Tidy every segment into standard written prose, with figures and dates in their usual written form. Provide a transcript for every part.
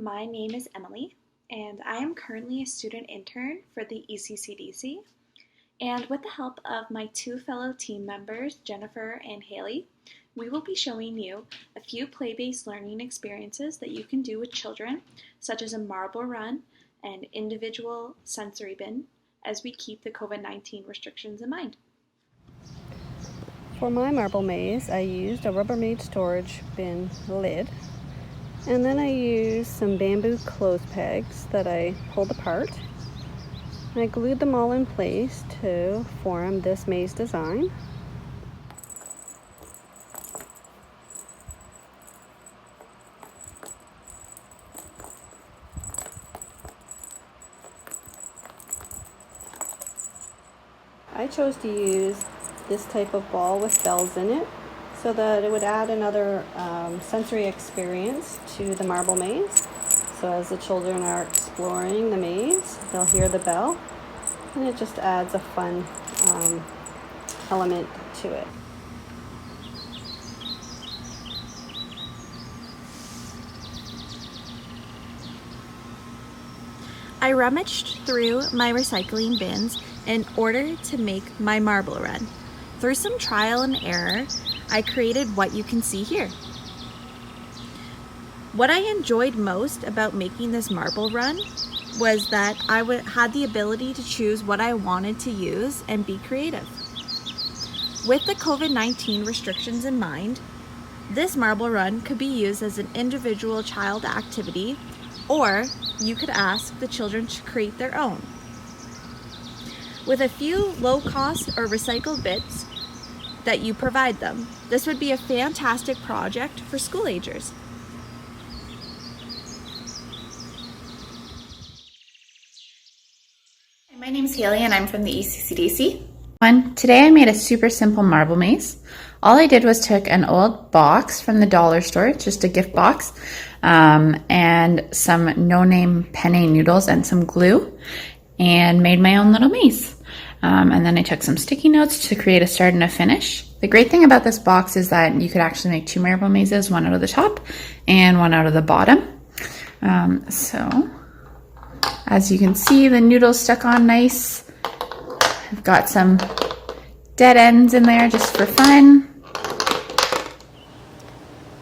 My name is Emily, and I am currently a student intern for the ECCDC. And with the help of my two fellow team members, Jennifer and Hayley, we will be showing you a few play-based learning experiences that you can do with children, such as a marble run and individual sensory bin, as we keep the COVID-19 restrictions in mind. For my marble maze, I used a Rubbermaid storage bin lid, and then I used some bamboo clothes pegs that I pulled apart. I glued them all in place to form this maze design. I chose to use this type of ball with bells in it so that it would add another sensory experience to the marble maze. So as the children are exploring the maze, they'll hear the bell, and it just adds a fun element to it. I rummaged through my recycling bins in order to make my marble run. Through some trial and error, I created what you can see here. What I enjoyed most about making this marble run was that I had the ability to choose what I wanted to use and be creative. With the COVID-19 restrictions in mind, this marble run could be used as an individual child activity, or you could ask the children to create their own. With a few low-cost or recycled bits that you provide them, this would be a fantastic project for school-agers. My name is Hayley and I'm from the ECCDC. Today I made a super simple marble maze. All I did was took an old box from the dollar store, just a gift box, and some no-name penne noodles and some glue, and made my own little maze. And then I took some sticky notes to create a start and a finish. The great thing about this box is that you could actually make two marble mazes, one out of the top and one out of the bottom. So as you can see, the noodles stuck on nice. I've got some dead ends in there just for fun.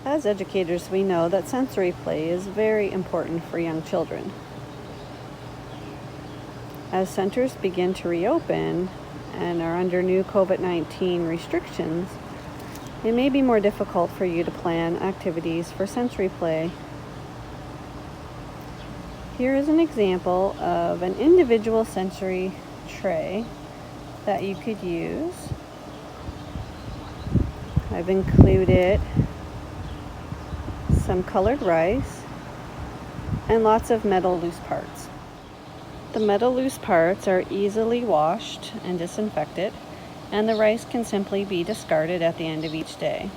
As educators, we know that sensory play is very important for young children. As centers begin to reopen and are under new COVID-19 restrictions, it may be more difficult for you to plan activities for sensory play. Here is an example of an individual sensory tray that you could use. I've included some colored rice and lots of metal loose parts. The metal loose parts are easily washed and disinfected, and the rice can simply be discarded at the end of each day.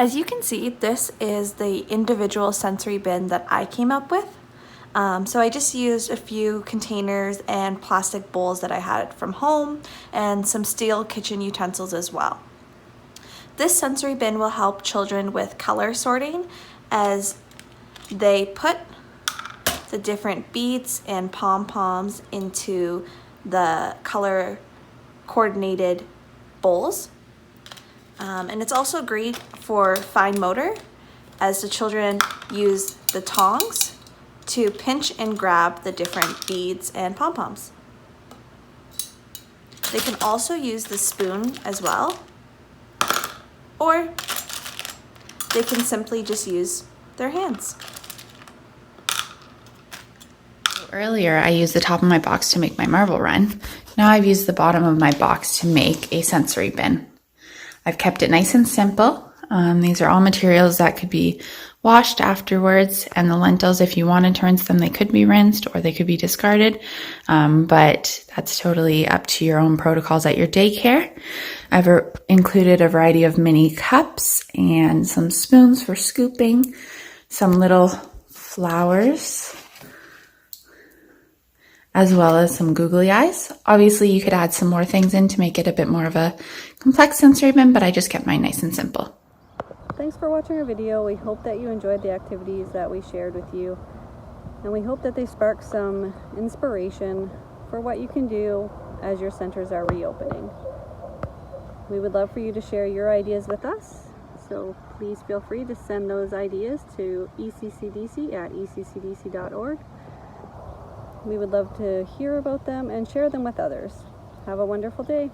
As you can see, this is the individual sensory bin that I came up with. So I just used a few containers and plastic bowls that I had from home and some steel kitchen utensils as well. This sensory bin will help children with color sorting as they put the different beads and pom-poms into the color coordinated bowls. And it's also great for fine motor as the children use the tongs to pinch and grab the different beads and pom-poms. They can also use the spoon as well, or they can simply just use their hands. Earlier, I used the top of my box to make my marble run. Now I've used the bottom of my box to make a sensory bin. I've kept it nice and simple. These are all materials that could be washed afterwards, and the lentils, if you wanted to rinse them, they could be rinsed or they could be discarded, but that's totally up to your own protocols at your daycare. I've included a variety of mini cups and some spoons for scooping, some little flowers, as well as some googly eyes. Obviously, you could add some more things in to make it a bit more of a complex sensory bin, but I just kept mine nice and simple. Thanks for watching our video. We hope that you enjoyed the activities that we shared with you, and we hope that they spark some inspiration for what you can do as your centers are reopening. We would love for you to share your ideas with us, so please feel free to send those ideas to eccdc@eccdc.org. We would love to hear about them and share them with others. Have a wonderful day.